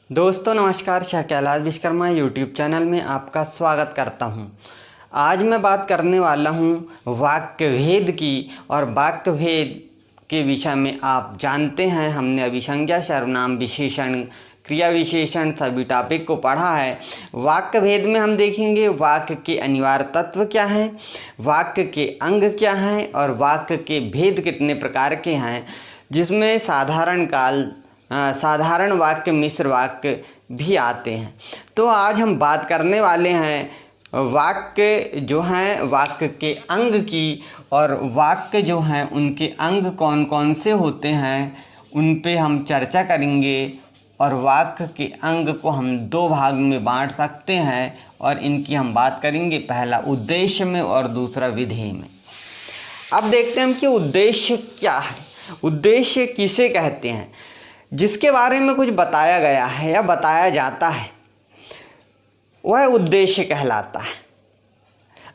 दोस्तों नमस्कार, Shah Kailash Vishwakarma YouTube channel में आपका स्वागत करता हूं। आज मैं बात करने वाला हूं वाक्य भेद की। और वाक्य भेद के विषय में आप जानते हैं, हमने अभी संज्ञा, सर्वनाम, विशेषण, क्रिया विशेषण सभी टॉपिक को पढ़ा है। वाक्य भेद में हम देखेंगे वाक्य के अनिवार्य तत्व क्या हैं, वाक्य के अंग क्या हैं और वाक्य के भेद कितने प्रकार के हैं, जिसमें साधारण वाक्य, मिश्र वाक्य भी आते हैं। तो आज हम बात करने वाले हैं वाक्य जो हैं वाक्य के अंग की, और वाक्य जो हैं उनके अंग कौन कौन से होते हैं उन पे हम चर्चा करेंगे। और वाक्य के अंग को हम दो भाग में बांट सकते हैं और इनकी हम बात करेंगे, पहला उद्देश्य में और दूसरा विधेय में। अब देखते हैं हम कि उद्देश्य क्या है। उद्देश्य किसे कहते हैं? जिसके बारे में कुछ बताया गया है या बताया जाता है वह उद्देश्य कहलाता है।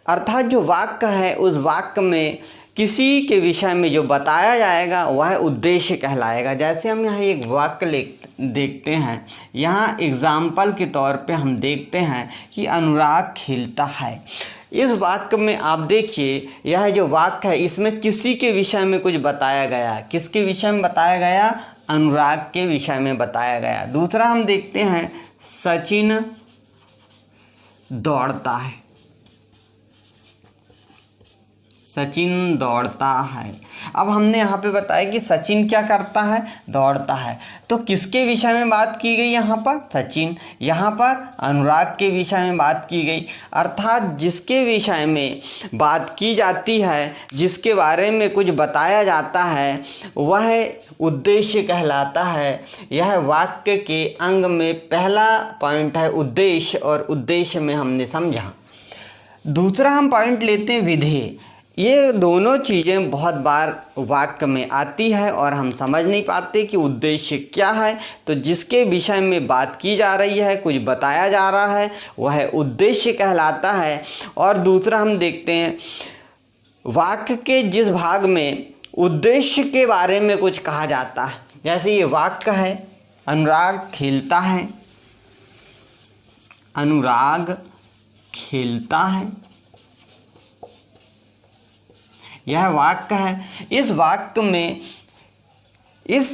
अर्थात जो वाक्य है उस वाक्य में किसी के विषय में जो बताया जाएगा वह उद्देश्य कहलाएगा। जैसे हम यहाँ एक वाक्य देखते हैं, यहाँ एग्जाम्पल के तौर पे हम देखते हैं कि अनुराग खिलता है। इस वाक्य में आप देखिए, यह जो वाक्य है इसमें किसी के विषय में कुछ बताया गया। किसके विषय में बताया गया? अनुराग के विषय में बताया गया। दूसरा हम देखते हैं सचिन दौड़ता है। सचिन दौड़ता है। अब हमने यहाँ पे बताया कि सचिन क्या करता है? दौड़ता है। तो किसके विषय में बात की गई? यहाँ पर सचिन, यहाँ पर अनुराग के विषय में बात की गई। अर्थात जिसके विषय में बात की जाती है, जिसके बारे में कुछ बताया जाता है, वह उद्देश्य कहलाता है। यह वाक्य के अंग में पहला पॉइंट है उद्देश्य, और उद्देश्य में हमने समझा। दूसरा हम पॉइंट लेते हैं विधेय। ये दोनों चीज़ें बहुत बार वाक्य में आती है और हम समझ नहीं पाते कि उद्देश्य क्या है। तो जिसके विषय में बात की जा रही है, कुछ बताया जा रहा है, वह उद्देश्य कहलाता है। और दूसरा हम देखते हैं वाक्य के जिस भाग में उद्देश्य के बारे में कुछ कहा जाता है। जैसे ये वाक्य है अनुराग खिलता है, अनुराग खिलता है, यह वाक्य है। इस वाक्य में इस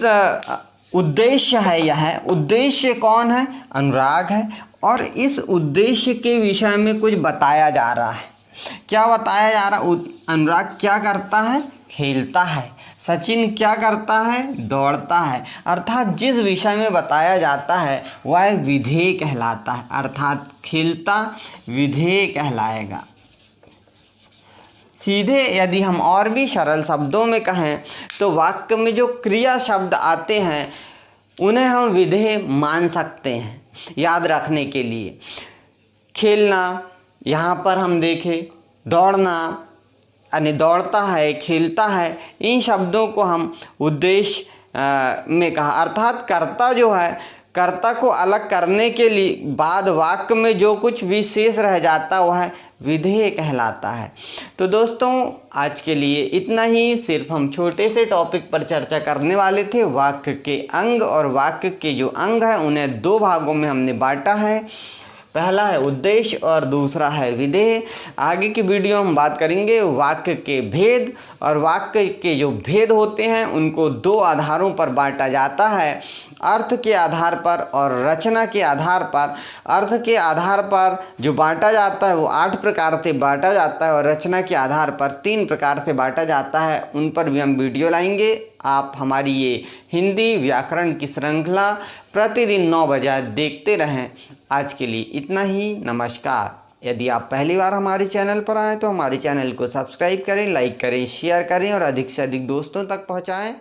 उद्देश्य है, यह उद्देश्य कौन है? अनुराग है। और इस उद्देश्य के विषय में कुछ बताया जा रहा है। क्या बताया जा रहा है? अनुराग क्या करता है? खेलता है। सचिन क्या करता है? दौड़ता है। अर्थात जिस विषय में बताया जाता है वह विधेय कहलाता है। अर्थात खिलता विधेय कहलाएगा। सीधे यदि हम और भी सरल शब्दों में कहें तो वाक्य में जो क्रिया शब्द आते हैं उन्हें हम विधेय मान सकते हैं याद रखने के लिए। खेलना, यहाँ पर हम देखें दौड़ना, यानी दौड़ता है, खेलता है, इन शब्दों को हम उद्देश्य में कहा। अर्थात कर्ता जो है, कर्ता को अलग करने के लिए बाद वाक्य में जो कुछ विशेष रह जाता वह विधेय कहलाता है। तो दोस्तों आज के लिए इतना ही। सिर्फ हम छोटे से टॉपिक पर चर्चा करने वाले थे। वाक्य के अंग, और वाक्य के जो अंग हैं उन्हें दो भागों में हमने बांटा है। पहला है उद्देश्य और दूसरा है विधेय। आगे की वीडियो हम बात करेंगे वाक्य के भेद, और वाक्य के जो भेद होते हैं उनको दो आधारों पर बांटा जाता है, अर्थ के आधार पर और रचना के आधार पर। अर्थ के आधार पर जो बांटा जाता है वो 8 प्रकार से बांटा जाता है, और रचना के आधार पर 3 प्रकार से बांटा जाता है। उन पर भी हम वीडियो लाएंगे। आप हमारी ये हिंदी व्याकरण की श्रृंखला प्रतिदिन 9 बजे देखते रहें। आज के लिए इतना ही। नमस्कार। यदि आप पहली बार हमारे चैनल पर आएँ तो हमारे चैनल को सब्सक्राइब करें, लाइक करें, शेयर करें और अधिक से अधिक दोस्तों तक पहुँचाएँ।